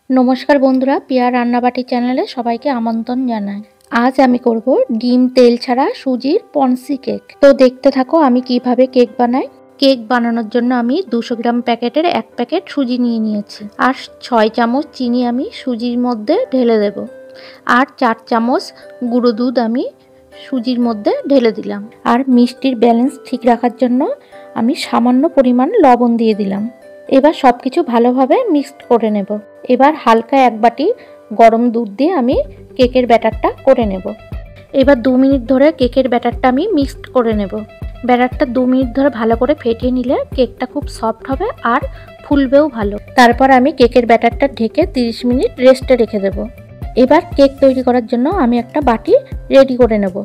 নমস্কার বন্ধুরা, পিয়া রান্নাবাটি চ্যানেলে সবাইকে আমন্ত্রণ জানাই। আজ আমি করব ডিম তেল ছাড়া সুজির পন্সি কেক। তো দেখতে থাকো আমি কিভাবে কেক বানাই। কেক বানানোর জন্য আমি 200 গ্রাম প্যাকেটের 1 প্যাকেট সুজি নিয়ে নিয়েছি, আর 6 চামচ চিনি আমি সুজির মধ্যে ঢেলে দেব, আর 4 চামচ গুঁড়ো দুধ আমি সুজির মধ্যে ঢেলে দিলাম, আর মিষ্টির ব্যালেন্স ঠিক রাখার জন্য আমি সামান্য পরিমাণ লবণ দিয়ে দিলাম। এবার সব কিছু ভালোভাবে মিক্সড করে নেব। এবার হালকা 1 বাটি গরম দুধ দিয়ে আমি কেকের ব্যাটারটা করে নেব। এবার 2 মিনিট ধরে কেকের ব্যাটারটা আমি মিক্সড করে নেব। ব্যাটারটা 2 মিনিট ধরে ভালো করে ফেটিয়ে নিলে কেকটা খুব সফট হবে আর ফুলবেও ভালো। তারপর আমি কেকের ব্যাটারটা ঢেকে 30 মিনিট রেস্টে রেখে দেব। এবার কেক তৈরি করার জন্য আমি একটা বাটি রেডি করে নেব।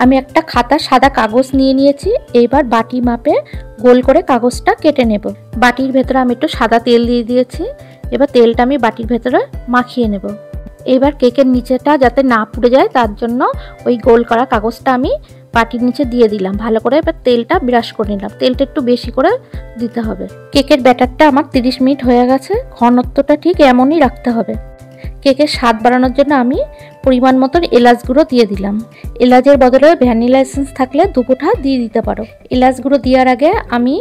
আমি একটা খাতা সাদা কাগজ নিয়ে নিয়েছি। এবার বাটি মাপে গোল করে কাগজটা কেটে নেব। বাটির ভেতরে আমি একটু সাদা তেল দিয়ে দিয়েছি। এবার তেলটা আমি বাটির ভেতরে মাখিয়ে নেব। এবার কেকের নিচেটা যাতে না পুড়ে যায় তার জন্য ওই গোল করা কাগজটা আমি বাটির নিচে দিয়ে দিলাম। ভালো করে এবার তেলটা ব্রাশ করে নিলাম। তেলটা একটু বেশি করে দিতে হবে। কেকের ব্যাটারটা আমার 30 মিনিট হয়ে গেছে। ঘনত্বটা ঠিক এমনই রাখতে হবে। কেকের স্বাদ বাড়ানোর জন্য আমি পরিমাণ মতন এলাচ গুঁড়ো দিয়ে দিলাম। এলাচের বদলে ভ্যানিলা এসেন্স থাকলে 2 মুঠা দিয়ে দিতে পারো। এলাচ গুঁড়ো দেওয়ার আগে আমি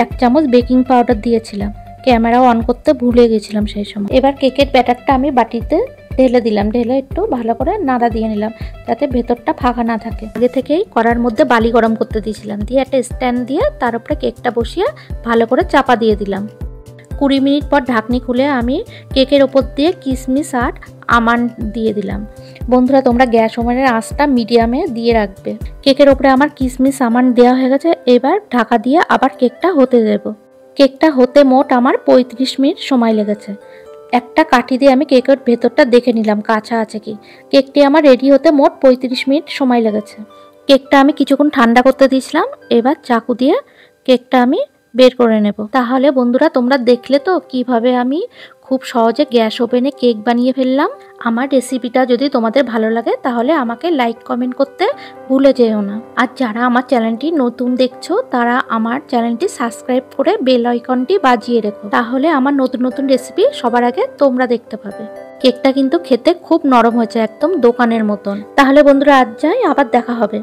1 চামচ বেকিং পাউডার দিয়েছিলাম। ক্যামেরা অন করতে ভুলে গেছিলাম সেই সময়। এবার কেকের ব্যাটারটা আমি বাটিতে ঢেলে দিলাম। ঢেলে একটু ভালো করে নাড়া দিয়ে নিলাম যাতে ভেতরটা ফাঁকা না থাকে। আগে থেকেই কড়ার মধ্যে বালি গরম করতে দিয়েছিলাম। দিয়ে একটা স্ট্যান্ড দিয়ে তার উপরে কেকটা বসিয়ে ভালো করে চাপা দিয়ে দিলাম। 20 মিনিট পর ঢাকনি খুলে আমি কেকের ওপর দিয়ে কিশমিশ আর আমন্ড দিয়ে দিলাম। বন্ধুরা, তোমরা গ্যাস ওভেনের আঁচটা মিডিয়ামে দিয়ে রাখবে। কেকের ওপরে আমার কিশমিশ আমন্ড দেওয়া হয়ে গেছে। এবার ঢাকা দিয়ে আবার কেকটা হতে দেব। কেকটা হতে মোট আমার 35 মিনিট সময় লেগেছে। একটা কাঠি দিয়ে আমি কেকের ভেতরটা দেখে নিলাম কাঁচা আছে কি। কেকটি আমার রেডি হতে মোট 35 মিনিট সময় লেগেছে। কেকটা আমি কিছুক্ষণ ঠান্ডা করতে দিয়েছিলাম। এবার চাকু দিয়ে কেকটা আমি বের করে নেব। তাহলে বন্ধুরা, তোমরা দেখলে তো কিভাবে আমি খুব সহজে গ্যাস ওভেনে কেক বানিয়ে ফেললাম। আমার রেসিপিটা যদি তোমাদের ভালো লাগে তাহলে আমাকে লাইক কমেন্ট করতে ভুলে যেও না। আর যারা আমার চ্যানেলটি নতুন দেখছো তারা আমার চ্যানেলটি সাবস্ক্রাইব করে বেল আইকনটি বাজিয়ে রেখো, তাহলে আমার নতুন নতুন রেসিপি সবার আগে তোমরা দেখতে পাবে। কেকটা কিন্তু খেতে খুব নরম হয়েছে, একদম দোকানের মতন। তাহলে বন্ধুরা, আজ যাই, আবার দেখা হবে।